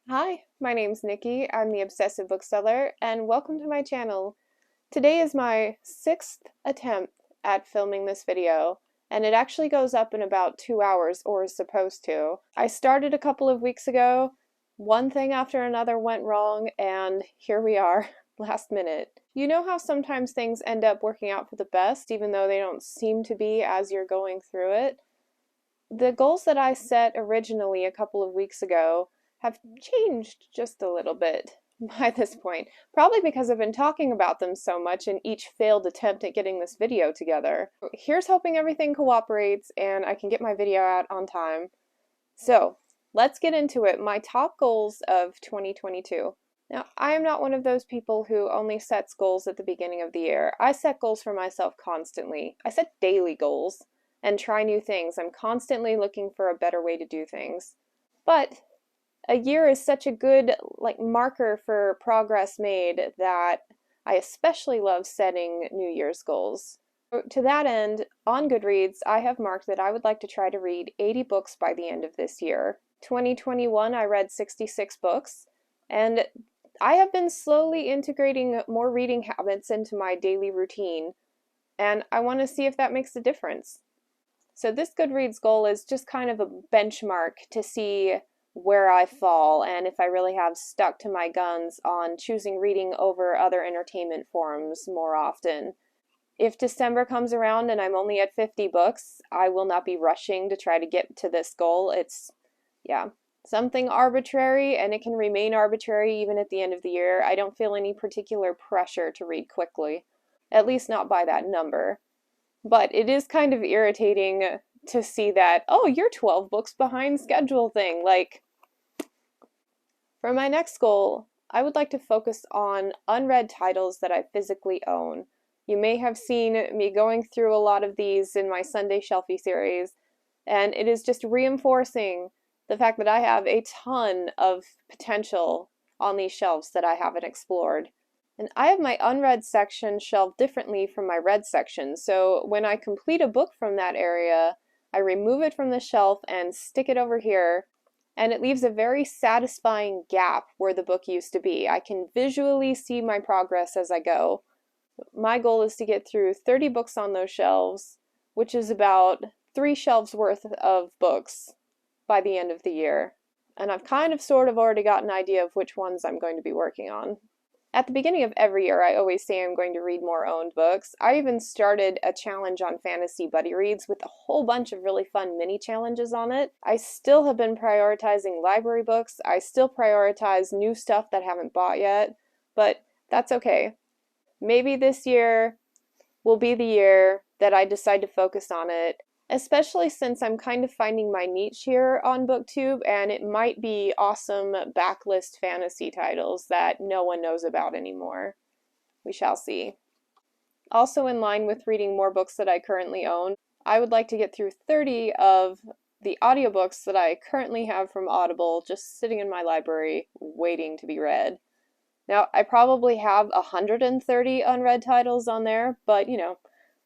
Hi, my name's Niki. I'm the Obsessive Bookseller, and welcome to my channel. Today is my 6th attempt at filming this video, and it actually goes up in about 2 hours, or is supposed to. I started a couple of weeks ago, one thing after another went wrong, and here we are, last minute. You know how sometimes things end up working out for the best, even though they don't seem to be as you're going through it? The goals that I set originally a couple of weeks ago have changed just a little bit by this point, probably because I've been talking about them so much in each failed attempt at getting this video together. Here's hoping everything cooperates and I can get my video out on time. So, let's get into it. My top goals of 2022. Now, I am not one of those people who only sets goals at the beginning of the year. I set goals for myself constantly. I set daily goals and try new things. I'm constantly looking for a better way to do things. But a year is such a good marker for progress made that I especially love setting New Year's goals. To that end, on Goodreads, I have marked that I would like to try to read 80 books by the end of this year. 2021, I read 66 books, and I have been slowly integrating more reading habits into my daily routine, and I want to see if that makes a difference. So this Goodreads goal is just kind of a benchmark to see where I fall and if I really have stuck to my guns on choosing reading over other entertainment forms more often. If December comes around and I'm only at 50 books, I will not be rushing to try to get to this goal. It's, yeah, something arbitrary, and it can remain arbitrary even at the end of the year. I don't feel any particular pressure to read quickly, at least not by that number. But it is kind of irritating to see that, oh, you're 12 books behind schedule thing. For my next goal, I would like to focus on unread titles that I physically own. You may have seen me going through a lot of these in my Sunday Shelfie series, and it is just reinforcing the fact that I have a ton of potential on these shelves that I haven't explored. And I have my unread section shelved differently from my read section, so when I complete a book from that area, I remove it from the shelf and stick it over here, and it leaves a very satisfying gap where the book used to be. I can visually see my progress as I go. My goal is to get through 30 books on those shelves, which is about 3 shelves worth of books by the end of the year. And I've kind of sort of already got an idea of which ones I'm going to be working on. At the beginning of every year, I always say I'm going to read more owned books. I even started a challenge on Fantasy Buddy Reads with a whole bunch of really fun mini challenges on it. I still have been prioritizing library books. I still prioritize new stuff that I haven't bought yet, but that's okay. Maybe this year will be the year that I decide to focus on it, especially since I'm kind of finding my niche here on BookTube, and it might be awesome backlist fantasy titles that no one knows about anymore. We shall see. Also, in line with reading more books that I currently own, I would like to get through 30 of the audiobooks that I currently have from Audible just sitting in my library waiting to be read. Now, I probably have 130 unread titles on there, but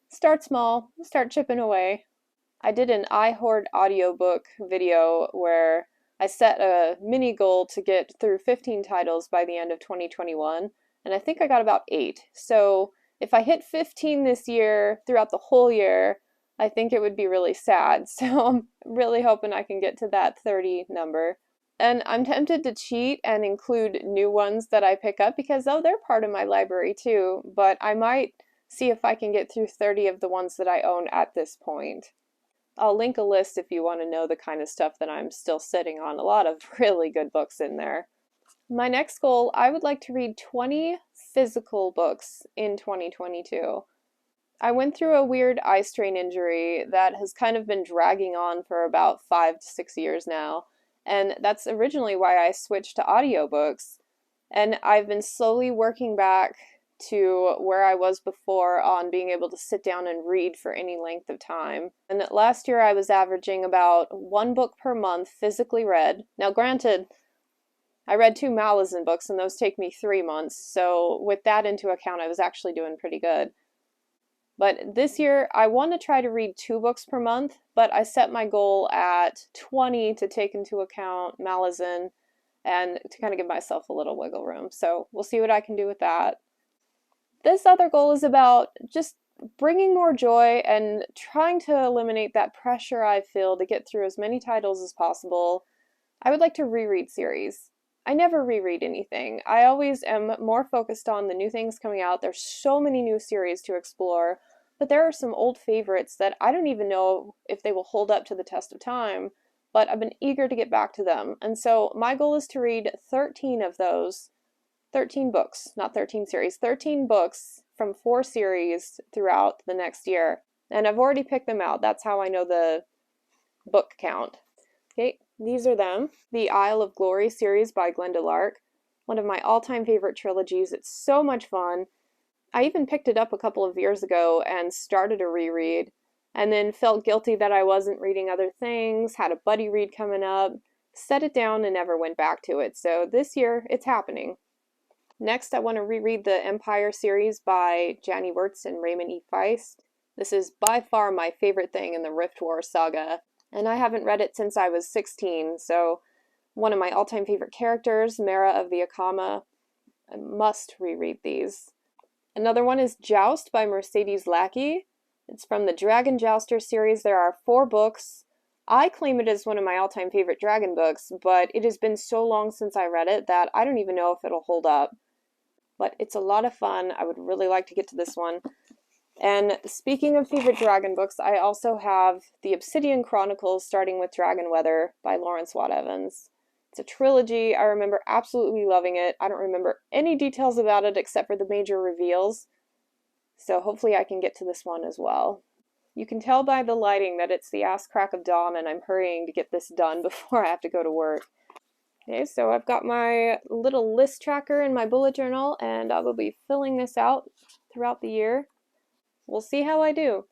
start small, start chipping away. I did an I Hoard audiobook video where I set a mini goal to get through 15 titles by the end of 2021, and I think I got about 8. So if I hit 15 this year throughout the whole year, I think it would be really sad. So I'm really hoping I can get to that 30 number. And I'm tempted to cheat and include new ones that I pick up because, they're part of my library too, but I might see if I can get through 30 of the ones that I own at this point. I'll link a list if you want to know the kind of stuff that I'm still sitting on. A lot of really good books in there. My next goal, I would like to read 20 physical books in 2022. I went through a weird eye strain injury that has kind of been dragging on for about 5 to 6 years now, and that's originally why I switched to audiobooks. And I've been slowly working back to where I was before on being able to sit down and read for any length of time. And last year I was averaging about 1 book per month physically read. Now granted, I read 2 Malazan books and those take me 3 months, so with that into account I was actually doing pretty good. But this year I want to try to read 2 books per month, but I set my goal at 20 to take into account Malazan, and to kind of give myself a little wiggle room. So we'll see what I can do with that. This other goal is about just bringing more joy and trying to eliminate that pressure I feel to get through as many titles as possible. I would like to reread series. I never reread anything. I always am more focused on the new things coming out. There's so many new series to explore, but there are some old favorites that I don't even know if they will hold up to the test of time, but I've been eager to get back to them. And so my goal is to read 13 of those, 13 books, not 13 series, 13 books from 4 series throughout the next year. And I've already picked them out. That's how I know the book count. Okay, these are them. The Isle of Glory series by Glenda Lark, one of my all-time favorite trilogies. It's so much fun. I even picked it up a couple of years ago and started a reread, and then felt guilty that I wasn't reading other things, had a buddy read coming up, set it down and never went back to it. So this year, it's happening. Next, I want to reread the Empire series by Janie Wirtz and Raymond E. Feist. This is by far my favorite thing in the Rift War saga, and I haven't read it since I was 16, so one of my all-time favorite characters, Mara of the Akama. I must reread these. Another one is Joust by Mercedes Lackey. It's from the Dragon Jouster series. There are 4 books. I claim it as one of my all-time favorite dragon books, but it has been so long since I read it that I don't even know if it'll hold up. But it's a lot of fun. I would really like to get to this one. And speaking of favorite dragon books, I also have the Obsidian Chronicles, starting with Dragon Weather by Lawrence Watt Evans. It's a trilogy. I remember absolutely loving it. I don't remember any details about it except for the major reveals. So hopefully I can get to this one as well. You can tell by the lighting that it's the ass crack of dawn and I'm hurrying to get this done before I have to go to work. Okay, so I've got my little list tracker in my bullet journal and I will be filling this out throughout the year. We'll see how I do.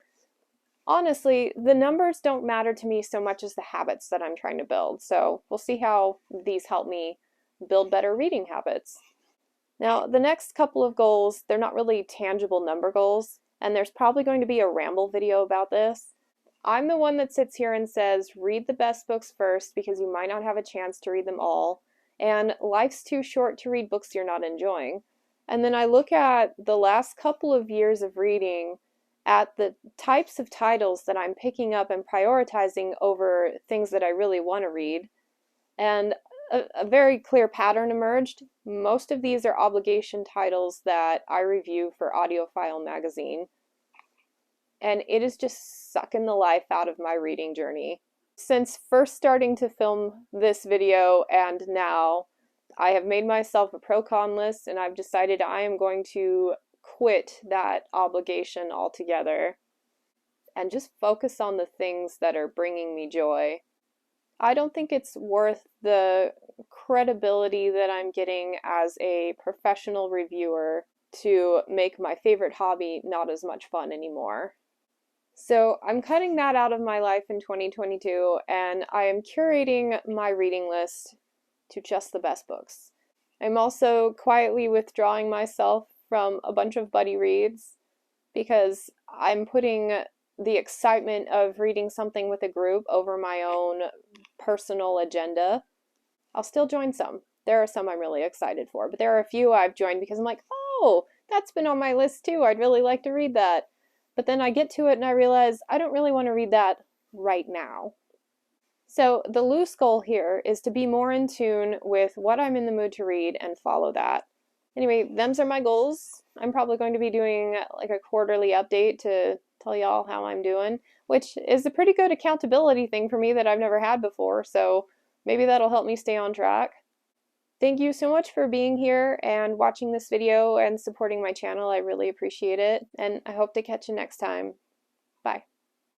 Honestly, the numbers don't matter to me so much as the habits that I'm trying to build, so we'll see how these help me build better reading habits. Now, the next couple of goals, they're not really tangible number goals, and there's probably going to be a ramble video about this. I'm the one that sits here and says, read the best books first because you might not have a chance to read them all, and life's too short to read books you're not enjoying. And then I look at the last couple of years of reading at the types of titles that I'm picking up and prioritizing over things that I really want to read. And a very clear pattern emerged. Most of these are obligation titles that I review for AudioFile magazine. And it is just sucking the life out of my reading journey. Since first starting to film this video and now, I have made myself a pro-con list and I've decided I am going to quit that obligation altogether and just focus on the things that are bringing me joy. I don't think it's worth the credibility that I'm getting as a professional reviewer to make my favorite hobby not as much fun anymore. So I'm cutting that out of my life in 2022 and I am curating my reading list to just the best books. I'm also quietly withdrawing myself from a bunch of buddy reads because I'm putting the excitement of reading something with a group over my own personal agenda. I'll still join some. There are some I'm really excited for, but there are a few I've joined because I'm like, oh, that's been on my list too. I'd really like to read that. But then I get to it and I realize I don't really want to read that right now. So the loose goal here is to be more in tune with what I'm in the mood to read and follow that. Anyway, them's are my goals. I'm probably going to be doing like a quarterly update to tell y'all how I'm doing, which is a pretty good accountability thing for me that I've never had before, so maybe that'll help me stay on track. Thank you so much for being here and watching this video and supporting my channel. I really appreciate it, and I hope to catch you next time. Bye.